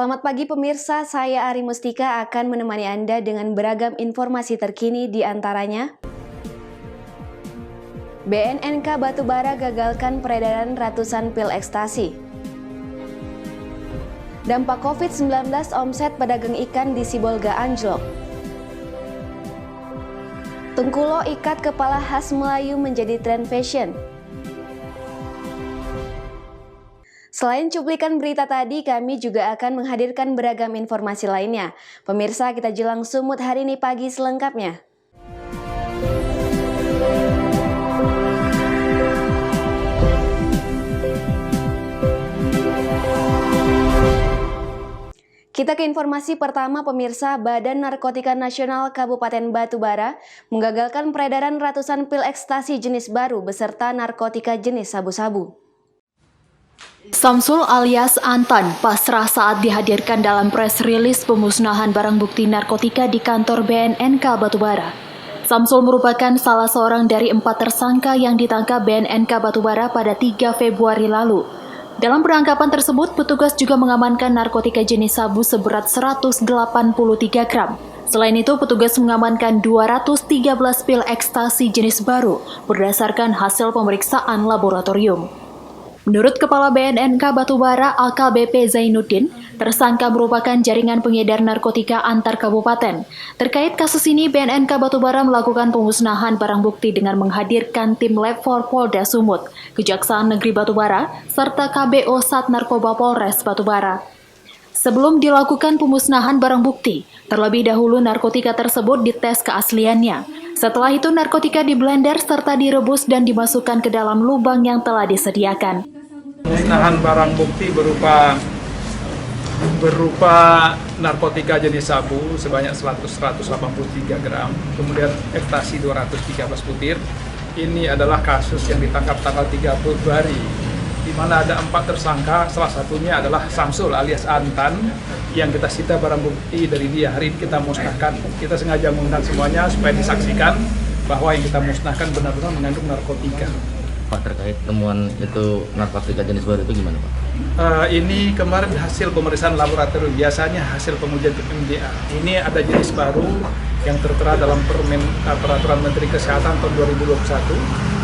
Selamat pagi pemirsa, saya Ari Mustika akan menemani Anda dengan beragam informasi terkini di antaranya BNNK Batubara gagalkan peredaran ratusan pil ekstasi. Dampak COVID-19 omset pedagang ikan di Sibolga anjlok. Tengkulo ikat kepala khas Melayu menjadi tren fashion. Selain cuplikan berita tadi, kami juga akan menghadirkan beragam informasi lainnya. Pemirsa, kita jelang sumut hari ini pagi selengkapnya. Kita ke informasi pertama pemirsa, Badan Narkotika Nasional Kabupaten Batubara menggagalkan peredaran ratusan pil ekstasi jenis baru beserta narkotika jenis sabu-sabu. Samsul alias Antan pasrah saat dihadirkan dalam press rilis pemusnahan barang bukti narkotika di kantor BNNK Batubara. Samsul merupakan salah seorang dari 4 tersangka yang ditangkap BNNK Batubara pada 3 Februari lalu. Dalam penangkapan tersebut, petugas juga mengamankan narkotika jenis sabu seberat 183 gram. Selain itu, petugas mengamankan 213 pil ekstasi jenis baru berdasarkan hasil pemeriksaan laboratorium. Menurut Kepala BNNK Batubara AKBP Zainuddin, tersangka merupakan jaringan pengedar narkotika antar kabupaten. Terkait kasus ini, BNNK Batubara melakukan pemusnahan barang bukti dengan menghadirkan tim Lab 4 Polda Sumut, Kejaksaan Negeri Batubara, serta KBO Sat Narkoba Polres Batubara. Sebelum dilakukan pemusnahan barang bukti, terlebih dahulu narkotika tersebut dites keasliannya. Setelah itu narkotika diblender serta direbus dan dimasukkan ke dalam lubang yang telah disediakan. Pemusnahan barang bukti berupa narkotika jenis sabu sebanyak 183 gram, kemudian ekstasi 213 butir. Ini adalah kasus yang ditangkap tanggal 3 Februari, di mana ada 4 tersangka, salah satunya adalah Samsul alias Antan, yang kita sita barang bukti dari dia. Hari ini kita musnahkan. Kita sengaja mengundang semuanya supaya disaksikan bahwa yang kita musnahkan benar-benar mengandung narkotika. Pak, terkait temuan itu narkotika jenis baru itu gimana Pak? Ini kemarin hasil pemeriksaan laboratorium, biasanya hasil pengujian MDA. Ini ada jenis baru yang tertera dalam Peraturan Menteri Kesehatan tahun 2021.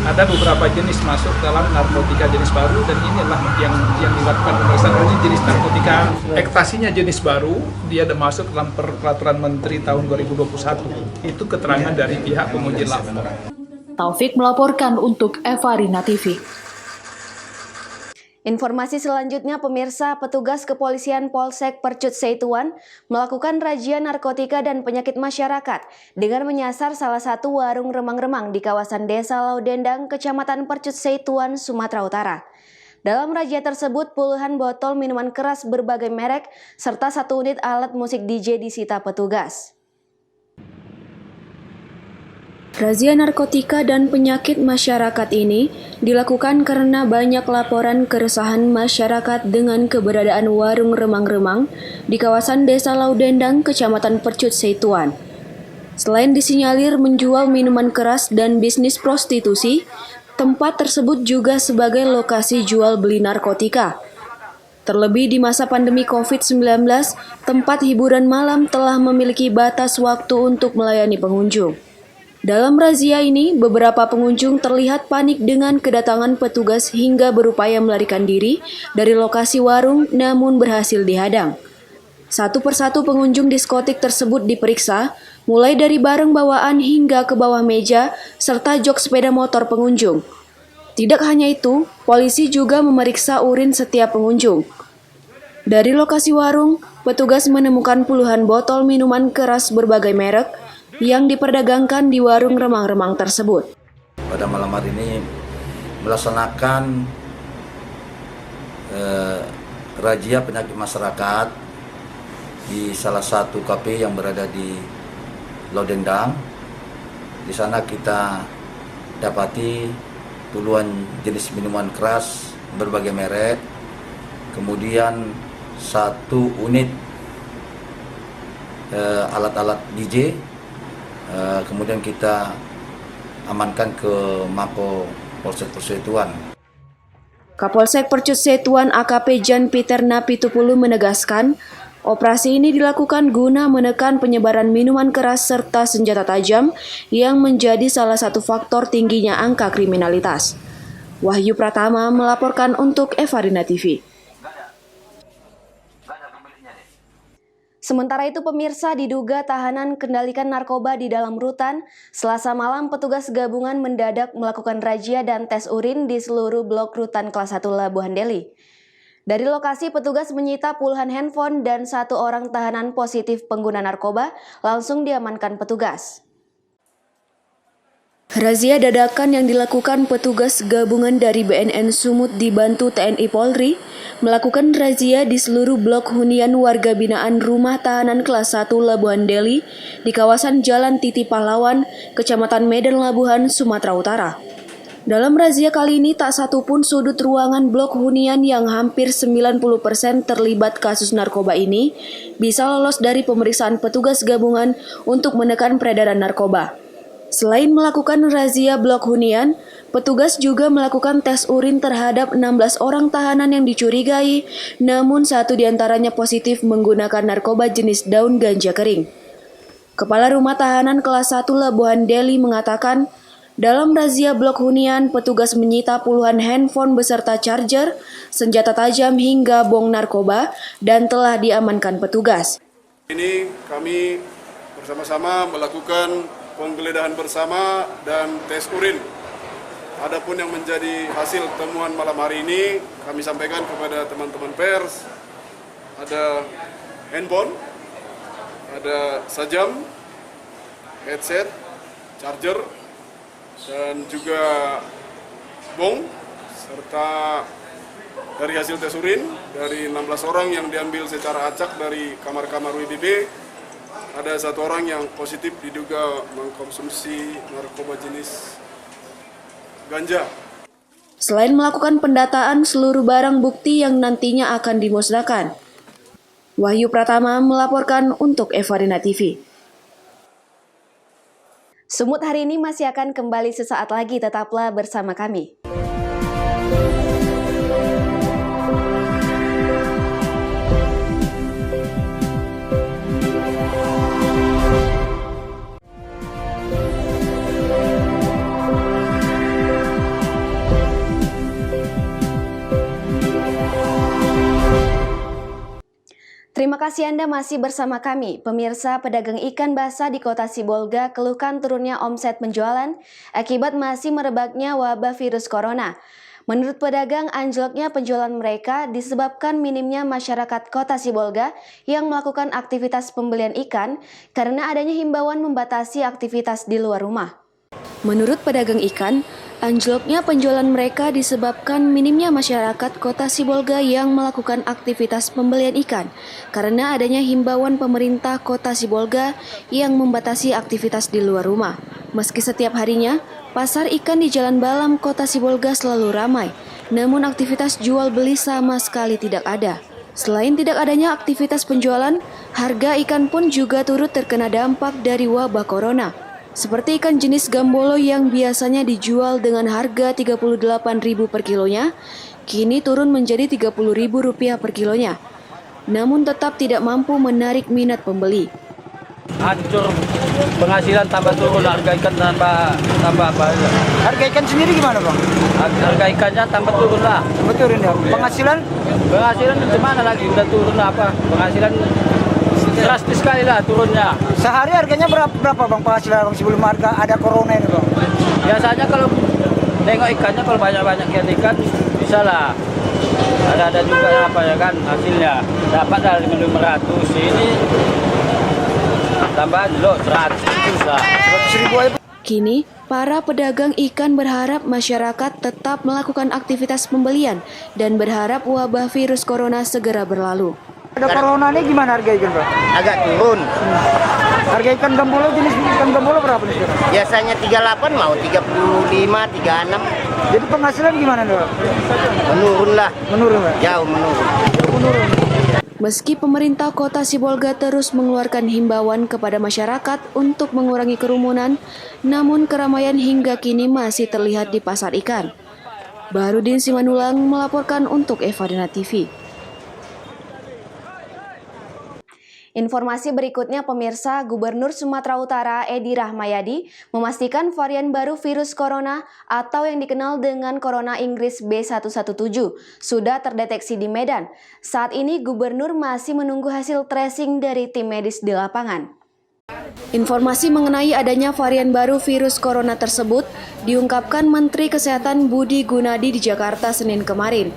Ada beberapa jenis masuk dalam narkotika jenis baru dan inilah yang dilakukan pemeriksaan. Ini jenis narkotika ekstasinya jenis baru, dia ada masuk dalam Peraturan Menteri tahun 2021. Itu keterangan dari pihak penguji lab. Taufik melaporkan untuk Evarina TV. Informasi selanjutnya pemirsa, petugas kepolisian Polsek Percut Seituan melakukan razia narkotika dan penyakit masyarakat dengan menyasar salah satu warung remang-remang di kawasan Desa Laudendang, Kecamatan Percut Seituan, Sumatera Utara. Dalam razia tersebut, puluhan botol minuman keras berbagai merek serta 1 unit alat musik DJ disita petugas. Razia narkotika dan penyakit masyarakat ini dilakukan karena banyak laporan keresahan masyarakat dengan keberadaan warung remang-remang di kawasan Desa Laudendang, Kecamatan Percut Seituan. Selain disinyalir menjual minuman keras dan bisnis prostitusi, tempat tersebut juga sebagai lokasi jual beli narkotika. Terlebih di masa pandemi COVID-19, tempat hiburan malam telah memiliki batas waktu untuk melayani pengunjung. Dalam razia ini, beberapa pengunjung terlihat panik dengan kedatangan petugas hingga berupaya melarikan diri dari lokasi warung namun berhasil dihadang. Satu persatu pengunjung diskotik tersebut diperiksa, mulai dari barang bawaan hingga ke bawah meja serta jok sepeda motor pengunjung. Tidak hanya itu, polisi juga memeriksa urin setiap pengunjung. Dari lokasi warung, petugas menemukan puluhan botol minuman keras berbagai merek yang diperdagangkan di warung remang-remang tersebut. Pada malam hari ini melaksanakan razia penyakit masyarakat di salah satu kafe yang berada di Laudendang. Di sana kita dapati puluhan jenis minuman keras berbagai merek, kemudian 1 unit alat-alat DJ. Kemudian kita amankan ke Mako Polsek Percut Seituan. Kapolsek Percut Seituan AKP Jan Peter Napitupulu menegaskan, Operasi ini dilakukan guna menekan penyebaran minuman keras serta senjata tajam yang menjadi salah satu faktor tingginya angka kriminalitas. Wahyu Pratama melaporkan untuk Evarina TV. Sementara itu pemirsa, diduga tahanan kendalikan narkoba di dalam rutan, Selasa malam petugas gabungan mendadak melakukan razia dan tes urin di seluruh blok rutan kelas 1 Labuhan Deli. Dari lokasi petugas menyita puluhan handphone dan 1 orang tahanan positif pengguna narkoba langsung diamankan petugas. Razia dadakan yang dilakukan petugas gabungan dari BNN Sumut dibantu TNI Polri melakukan razia di seluruh blok hunian warga binaan Rumah Tahanan Kelas 1 Labuhan Deli di kawasan Jalan Titi Pahlawan, Kecamatan Medan Labuhan, Sumatera Utara. Dalam razia kali ini tak satu pun sudut ruangan blok hunian yang hampir 90% terlibat kasus narkoba ini bisa lolos dari pemeriksaan petugas gabungan untuk menekan peredaran narkoba. Selain melakukan razia blok hunian, petugas juga melakukan tes urin terhadap 16 orang tahanan yang dicurigai, namun 1 diantaranya positif menggunakan narkoba jenis daun ganja kering. Kepala Rumah Tahanan Kelas 1 Labuhan Deli mengatakan, dalam razia blok hunian, petugas menyita puluhan handphone beserta charger, senjata tajam hingga bong narkoba, dan telah diamankan petugas. Ini kami bersama-sama melakukan penggeledahan bersama dan tes urin. Adapun yang menjadi hasil temuan malam hari ini, kami sampaikan kepada teman-teman pers, ada handphone, ada sajam, headset, charger, dan juga bong, serta dari hasil tes urin, dari 16 orang yang diambil secara acak dari kamar-kamar WDB, ada 1 orang yang positif diduga mengkonsumsi narkoba jenis ganja. Selain melakukan pendataan seluruh barang bukti yang nantinya akan dimusnahkan, Wahyu Pratama melaporkan untuk Evarina TV. Sumut hari ini masih akan kembali sesaat lagi, tetaplah bersama kami. Terima kasih Anda masih bersama kami. Pemirsa, pedagang ikan basah di Kota Sibolga keluhkan turunnya omset penjualan akibat masih merebaknya wabah virus corona. Menurut pedagang, anjloknya penjualan mereka disebabkan minimnya masyarakat Kota Sibolga yang melakukan aktivitas pembelian ikan karena adanya himbauan membatasi aktivitas di luar rumah. Menurut pedagang ikan, anjloknya penjualan mereka disebabkan minimnya masyarakat Kota Sibolga yang melakukan aktivitas pembelian ikan karena adanya himbauan pemerintah Kota Sibolga yang membatasi aktivitas di luar rumah. Meski setiap harinya, pasar ikan di Jalan Balam Kota Sibolga selalu ramai, namun aktivitas jual beli sama sekali tidak ada. Selain tidak adanya aktivitas penjualan, harga ikan pun juga turut terkena dampak dari wabah corona. Seperti ikan jenis gambolo yang biasanya dijual dengan harga Rp38.000 per kilonya, kini turun menjadi Rp30.000 per kilonya. Namun tetap tidak mampu menarik minat pembeli. Hancur, penghasilan tambah turun, harga ikan tambah apa? Harga ikan sendiri gimana Bang? Harga ikannya tambah turun lah. Tambah turun ya. Penghasilan? Penghasilan gimana lagi? Udah turun apa? Penghasilan drastis sekali lah turunnya. Sehari harganya berapa Bang penghasilan Bang sebelum harga ada corona ini Bang? Biasanya kalau nengok ikannya, kalau banyak-banyak ikan bisa lah. Ada juga apa ya kan hasilnya. Dapat dari 500, ini tambahan loh 100 susah. 100.000 aja. Kini, para pedagang ikan berharap masyarakat tetap melakukan aktivitas pembelian dan berharap wabah virus corona segera berlalu. Ada corona ini gimana harga ikan Bang? Agak turun. Harga ikan gambolo, jenis ikan gambolo berapa nih sekarang? Biasanya 38 mau 35, 36. Jadi penghasilan gimana nih Bang? Menurun lah. Menurun Bang? Jauh menurun. Meski pemerintah Kota Sibolga terus mengeluarkan himbauan kepada masyarakat untuk mengurangi kerumunan, namun keramaian hingga kini masih terlihat di pasar ikan. Bahrudin Simanulang melaporkan untuk Evarina TV. Informasi berikutnya pemirsa, Gubernur Sumatera Utara Edi Rahmayadi memastikan varian baru virus corona atau yang dikenal dengan Corona Inggris B117 sudah terdeteksi di Medan. Saat ini Gubernur masih menunggu hasil tracing dari tim medis di lapangan. Informasi mengenai adanya varian baru virus corona tersebut diungkapkan Menteri Kesehatan Budi Gunadi di Jakarta Senin kemarin.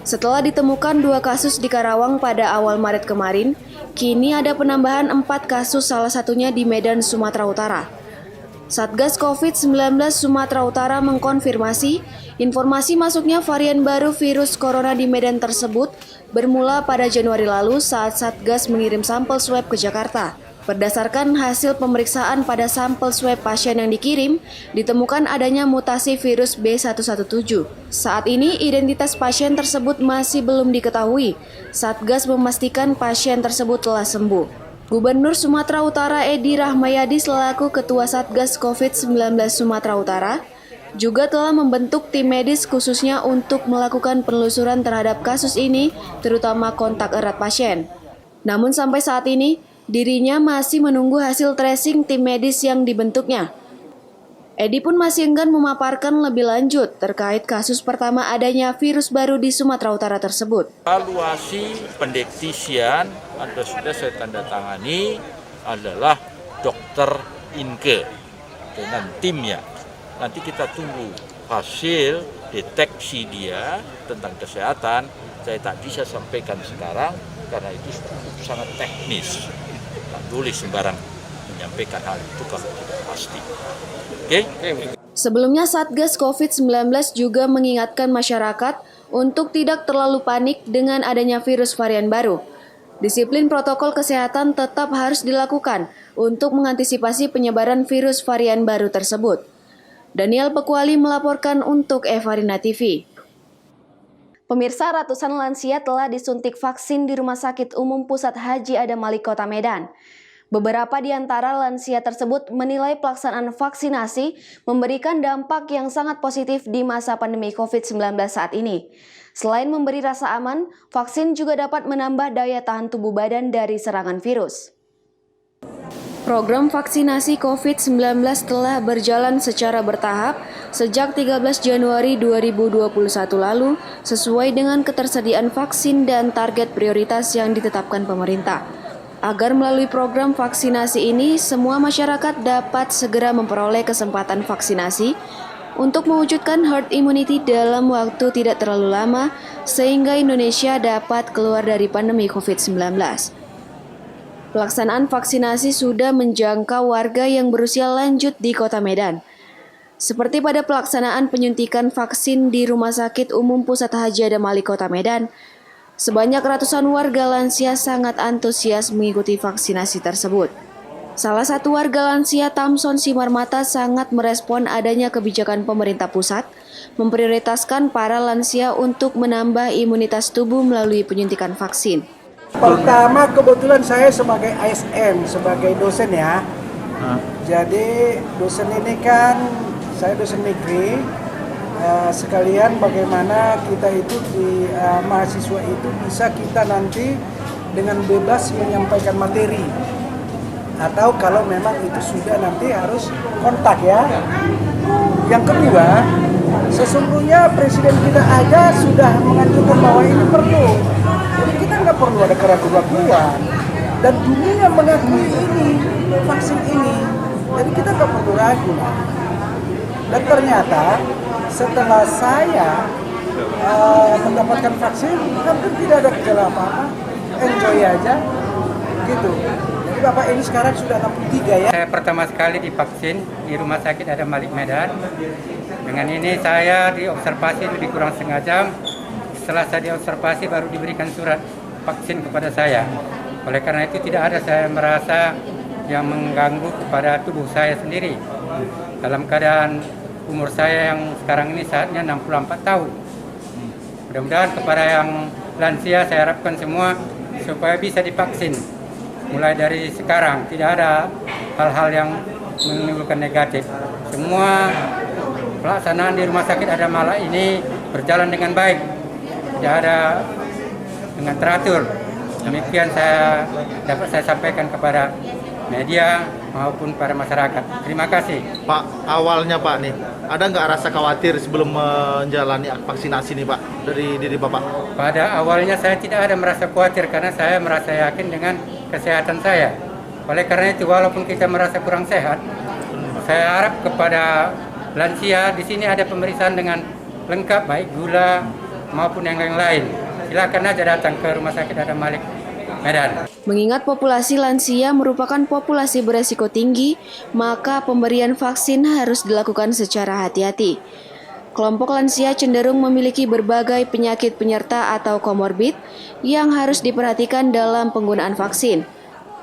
Setelah ditemukan 2 kasus di Karawang pada awal Maret kemarin, kini ada penambahan 4 kasus, salah satunya di Medan, Sumatera Utara. Satgas COVID-19 Sumatera Utara mengkonfirmasi informasi masuknya varian baru virus corona di Medan tersebut bermula pada Januari lalu saat Satgas mengirim sampel swab ke Jakarta. Berdasarkan hasil pemeriksaan pada sampel swab pasien yang dikirim, ditemukan adanya mutasi virus B117. Saat ini, identitas pasien tersebut masih belum diketahui. Satgas memastikan pasien tersebut telah sembuh. Gubernur Sumatera Utara Edi Rahmayadi selaku Ketua Satgas COVID-19 Sumatera Utara juga telah membentuk tim medis khususnya untuk melakukan penelusuran terhadap kasus ini, terutama kontak erat pasien. Namun sampai saat ini, dirinya masih menunggu hasil tracing tim medis yang dibentuknya. Edi pun masih enggan memaparkan lebih lanjut terkait kasus pertama adanya virus baru di Sumatera Utara tersebut. Evaluasi pendeteksian sudah saya tanda tangani adalah Dr. Inke dengan timnya. Nanti kita tunggu hasil deteksi dia tentang kesehatan. Saya tak bisa sampaikan sekarang karena itu sangat teknis. Tulis sembarang menyampaikan hal itu kalau tidak pasti. Oke? Sebelumnya Satgas COVID-19 juga mengingatkan masyarakat untuk tidak terlalu panik dengan adanya virus varian baru. Disiplin protokol kesehatan tetap harus dilakukan untuk mengantisipasi penyebaran virus varian baru tersebut. Daniel Pekuali melaporkan untuk Evarina TV. Pemirsa, ratusan lansia telah disuntik vaksin di Rumah Sakit Umum Pusat Haji Adam Malik Kota Medan. Beberapa di antara lansia tersebut menilai pelaksanaan vaksinasi memberikan dampak yang sangat positif di masa pandemi COVID-19 saat ini. Selain memberi rasa aman, vaksin juga dapat menambah daya tahan tubuh badan dari serangan virus. Program vaksinasi COVID-19 telah berjalan secara bertahap sejak 13 Januari 2021 lalu sesuai dengan ketersediaan vaksin dan target prioritas yang ditetapkan pemerintah. Agar melalui program vaksinasi ini, semua masyarakat dapat segera memperoleh kesempatan vaksinasi untuk mewujudkan herd immunity dalam waktu tidak terlalu lama sehingga Indonesia dapat keluar dari pandemi COVID-19. Pelaksanaan vaksinasi sudah menjangkau warga yang berusia lanjut di Kota Medan. Seperti pada pelaksanaan penyuntikan vaksin di Rumah Sakit Umum Pusat Haji Adam Malik Kota Medan, sebanyak ratusan warga lansia sangat antusias mengikuti vaksinasi tersebut. Salah satu warga lansia Tamson Simarmata sangat merespon adanya kebijakan pemerintah pusat memprioritaskan para lansia untuk menambah imunitas tubuh melalui penyuntikan vaksin. Pertama, kebetulan saya sebagai ASN, sebagai dosen ya. Jadi dosen ini kan, saya dosen negeri, sekalian bagaimana kita itu di mahasiswa itu bisa kita nanti dengan bebas menyampaikan materi. Atau kalau memang itu sudah nanti harus kontak ya. Yang kedua, sesungguhnya presiden kita aja sudah menganjurkan bahwa ini perlu. Jadi kita nggak perlu ada keraguan-keraguan. Dan dunia mengakui ini, vaksin ini. Jadi kita nggak perlu ragu. Dan ternyata setelah saya mendapatkan vaksin, hampir tidak ada gejala apa-apa. Enjoy aja, gitu. Jadi Bapak ini sekarang sudah 63 ya. Saya pertama sekali divaksin di Rumah Sakit Adam Malik Medan. Dengan ini saya diobservasi lebih kurang setengah jam. Setelah saya diobservasi baru diberikan surat vaksin kepada saya. Oleh karena itu tidak ada saya merasa yang mengganggu kepada tubuh saya sendiri. Dalam keadaan umur saya yang sekarang ini saatnya 64 tahun. Mudah-mudahan kepada yang lansia saya harapkan semua supaya bisa divaksin. Mulai dari sekarang tidak ada hal-hal yang menimbulkan negatif. Semua pelaksanaan di Rumah Sakit Adam Malik ini berjalan dengan baik. Tidak ada dengan teratur. Demikian dapat saya sampaikan kepada media maupun para masyarakat. Terima kasih. Pak, awalnya Pak nih, ada nggak rasa khawatir sebelum menjalani vaksinasi nih Pak dari diri Bapak? Pada awalnya saya tidak ada merasa khawatir karena saya merasa yakin dengan kesehatan saya. Oleh karena itu, walaupun kita merasa kurang sehat, saya harap kepada lansia di sini ada pemeriksaan dengan lengkap, baik gula maupun yang lain. Silakan aja datang ke Rumah Sakit Adam Malik Medan. Mengingat populasi lansia merupakan populasi beresiko tinggi, maka pemberian vaksin harus dilakukan secara hati-hati. Kelompok lansia cenderung memiliki berbagai penyakit penyerta atau komorbid yang harus diperhatikan dalam penggunaan vaksin.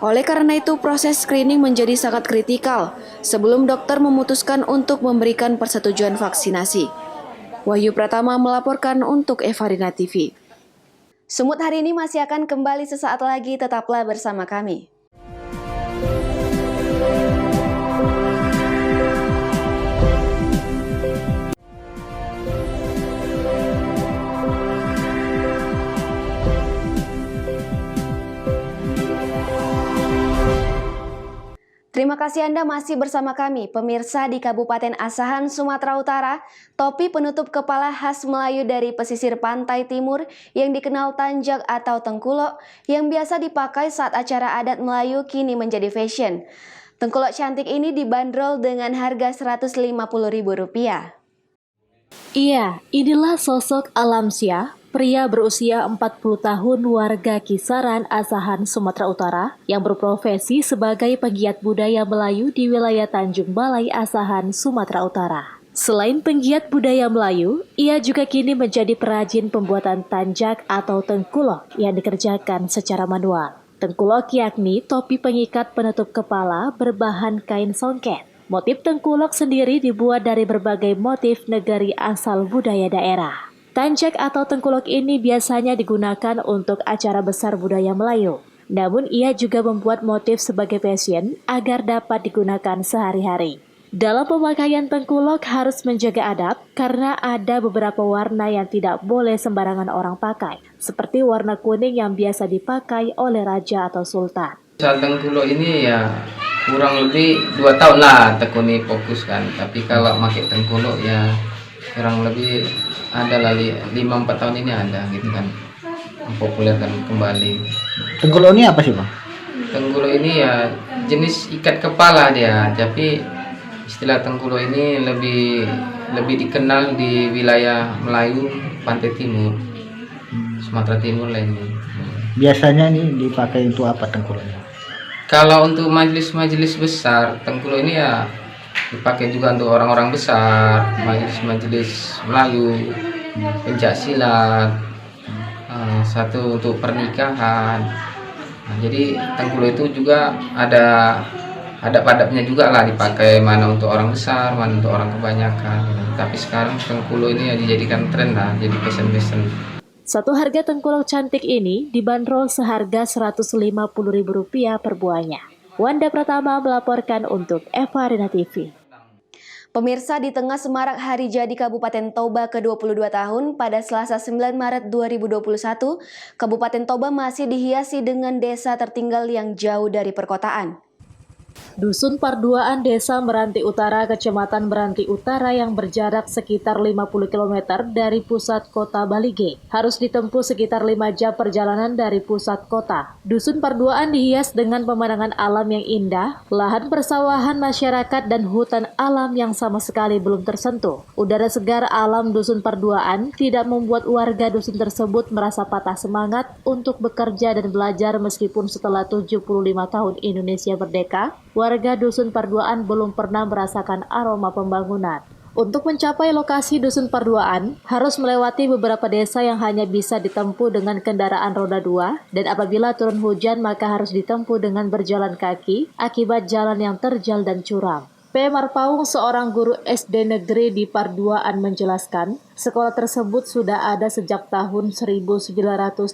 Oleh karena itu, proses screening menjadi sangat kritikal sebelum dokter memutuskan untuk memberikan persetujuan vaksinasi. Wahyu Pratama melaporkan untuk Evarina TV. Sumut hari ini masih akan kembali sesaat lagi, tetaplah bersama kami. Terima kasih Anda masih bersama kami, pemirsa di Kabupaten Asahan, Sumatera Utara. Topi penutup kepala khas Melayu dari pesisir pantai timur yang dikenal tanjak atau tengkulok yang biasa dipakai saat acara adat Melayu kini menjadi fashion. Tengkulok cantik ini dibanderol dengan harga Rp150.000. Iya, inilah sosok Alamsyah, pria berusia 40 tahun warga Kisaran, Asahan, Sumatera Utara yang berprofesi sebagai penggiat budaya Melayu di wilayah Tanjung Balai, Asahan, Sumatera Utara. Selain penggiat budaya Melayu, ia juga kini menjadi perajin pembuatan tanjak atau tengkulok yang dikerjakan secara manual. Tengkulok yakni topi pengikat penutup kepala berbahan kain songket. Motif tengkulok sendiri dibuat dari berbagai motif negari asal budaya daerah. Tanjak atau tengkulok ini biasanya digunakan untuk acara besar budaya Melayu. Namun ia juga membuat motif sebagai fashion agar dapat digunakan sehari-hari. Dalam pemakaian tengkulok harus menjaga adab karena ada beberapa warna yang tidak boleh sembarangan orang pakai, seperti warna kuning yang biasa dipakai oleh raja atau sultan. Soal tengkulok ini ya kurang lebih 2 tahun lah tekuni fokus kan. Tapi kalau pakai tengkulok ya kurang lebih ada lah 5-4 tahun ini ada gitu kan, mempopulerkan kembali. Tengkulok ini apa sih Bang? Tengkulok ini ya jenis ikat kepala dia, tapi istilah tengkulok ini lebih dikenal di wilayah Melayu pantai timur, Sumatera Timur lah ini. Biasanya ini dipakai untuk apa tengkuloknya? Kalau untuk majelis-majelis besar, tengkulok ini ya dipakai juga untuk orang-orang besar, majelis-majelis Melayu, pencak silat, satu untuk pernikahan. Nah, jadi tengkulok itu juga ada adab-adabnya juga lah, dipakai mana untuk orang besar, mana untuk orang kebanyakan. Tapi sekarang tengkulok ini ya dijadikan tren lah, jadi fashion. Satu harga tengkulok cantik ini dibanderol seharga Rp150.000 per buahnya. Wanda Pratama melaporkan untuk Evarina TV. Pemirsa, di tengah semarak Hari Jadi Kabupaten Toba ke-22 tahun pada Selasa 9 Maret 2021, Kabupaten Toba masih dihiasi dengan desa tertinggal yang jauh dari perkotaan. Dusun Parduaan Desa Meranti Utara, Kecamatan Meranti Utara yang berjarak sekitar 50 km dari pusat kota Balige. Harus ditempuh sekitar 5 jam perjalanan dari pusat kota. Dusun Parduaan dihias dengan pemandangan alam yang indah, lahan persawahan masyarakat dan hutan alam yang sama sekali belum tersentuh. Udara segar alam Dusun Parduaan tidak membuat warga dusun tersebut merasa patah semangat untuk bekerja dan belajar meskipun setelah 75 tahun Indonesia merdeka, warga Dusun Parduaan belum pernah merasakan aroma pembangunan. Untuk mencapai lokasi Dusun Parduaan, harus melewati beberapa desa yang hanya bisa ditempuh dengan kendaraan roda 2, dan apabila turun hujan maka harus ditempuh dengan berjalan kaki akibat jalan yang terjal dan curam. P. Marpaung, seorang guru SD negeri di Parduaan menjelaskan, sekolah tersebut sudah ada sejak tahun 1939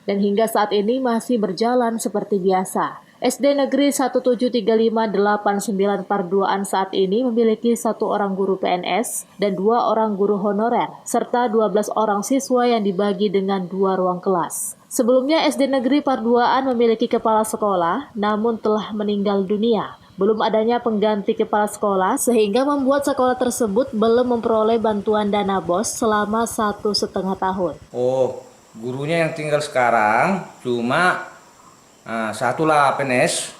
dan hingga saat ini masih berjalan seperti biasa. SD Negeri 17358 Parduaan saat ini memiliki 1 orang guru PNS dan 2 orang guru honorer, serta 12 orang siswa yang dibagi dengan 2 ruang kelas. Sebelumnya SD Negeri Parduaan memiliki kepala sekolah, namun telah meninggal dunia. Belum adanya pengganti kepala sekolah sehingga membuat sekolah tersebut belum memperoleh bantuan dana BOS selama 1,5 tahun. Oh, gurunya yang tinggal sekarang cuma satulah PNS,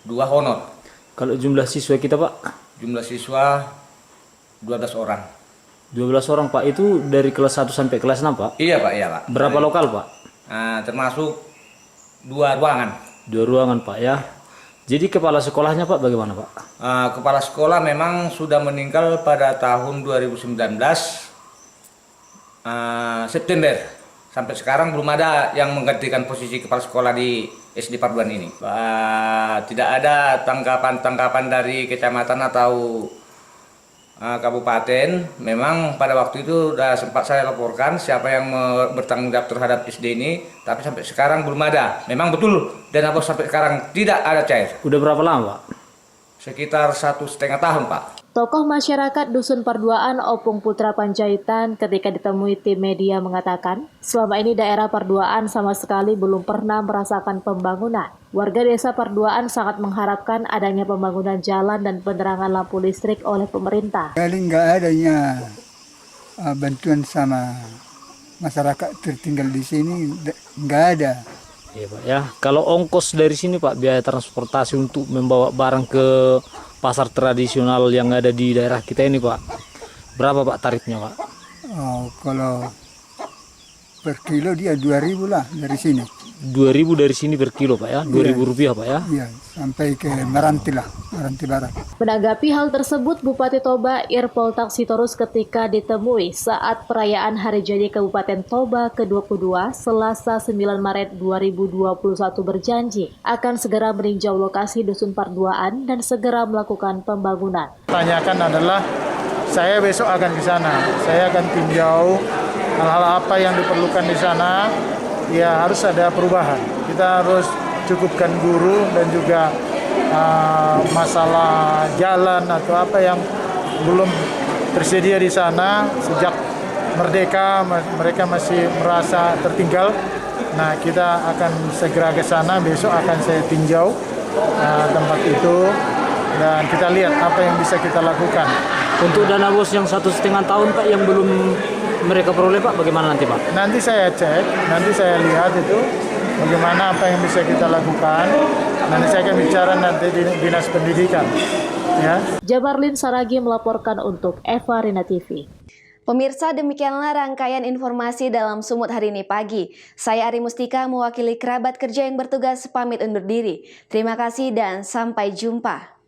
2 honor. Kalau jumlah siswa kita, Pak? Jumlah siswa 12 orang. 12 orang, Pak. Itu dari kelas 1 sampai kelas 6, Pak? Iya, Pak. Iya, Pak. Berapa lokal, Pak? Termasuk 2 ruangan. 2 ruangan, Pak, ya. Jadi kepala sekolahnya, Pak, bagaimana, Pak? Kepala sekolah memang sudah meninggal pada tahun 2019 September. Sampai sekarang belum ada yang menggantikan posisi kepala sekolah di SD Parduan ini. Tidak ada tanggapan dari kecamatan atau kabupaten. Memang pada waktu itu sudah sempat saya laporkan siapa yang bertanggung jawab terhadap SD ini, tapi sampai sekarang belum ada. Memang betul dana BOS sampai sekarang tidak ada cair. Udah berapa lama, Pak? Sekitar 1,5 tahun, Pak. Tokoh masyarakat Dusun Parduaan Opung Putra Panjaitan ketika ditemui tim media mengatakan, selama ini daerah Parduaan sama sekali belum pernah merasakan pembangunan. Warga desa Parduaan sangat mengharapkan adanya pembangunan jalan dan penerangan lampu listrik oleh pemerintah. Kali nggak adanya bantuan sama masyarakat tertinggal di sini, nggak ada. Iya, Pak, ya. Kalau ongkos dari sini, Pak, biaya transportasi untuk membawa barang ke pasar tradisional yang ada di daerah kita ini, Pak, berapa, Pak, tarifnya, Pak? Oh, kalau per kilo dia 2.000 lah dari sini. 2.000 dari sini per kilo, Pak, ya? 2.000 rupiah, Pak, ya? Iya, sampai ke Meranti lah, Meranti Barat. Menanggapi hal tersebut, Bupati Toba Irpoltak Sitorus ketika ditemui saat perayaan Hari Jadi Kabupaten Toba ke-22 Selasa 9 Maret 2021 berjanji akan segera meninjau lokasi Dusun Parduaan dan segera melakukan pembangunan. Tanyakan adalah saya besok akan ke sana, saya akan tinjau hal-hal apa yang diperlukan di sana. Ya harus ada perubahan. Kita harus cukupkan guru dan juga masalah jalan atau apa yang belum tersedia di sana sejak merdeka mereka masih merasa tertinggal. Nah, kita akan segera ke sana, besok akan saya tinjau tempat itu dan kita lihat apa yang bisa kita lakukan. Untuk dana BOS yang 1,5 tahun, Pak, yang belum mereka peroleh, Pak, bagaimana nanti, Pak? Nanti saya cek, nanti saya lihat itu bagaimana apa yang bisa kita lakukan. Nanti saya akan bicara nanti di Dinas Pendidikan. Ya. Jabarlin Saragi melaporkan untuk Eva Rina TV. Pemirsa, demikianlah rangkaian informasi dalam Sumut hari ini pagi. Saya Ari Mustika mewakili kerabat kerja yang bertugas pamit undur diri. Terima kasih dan sampai jumpa.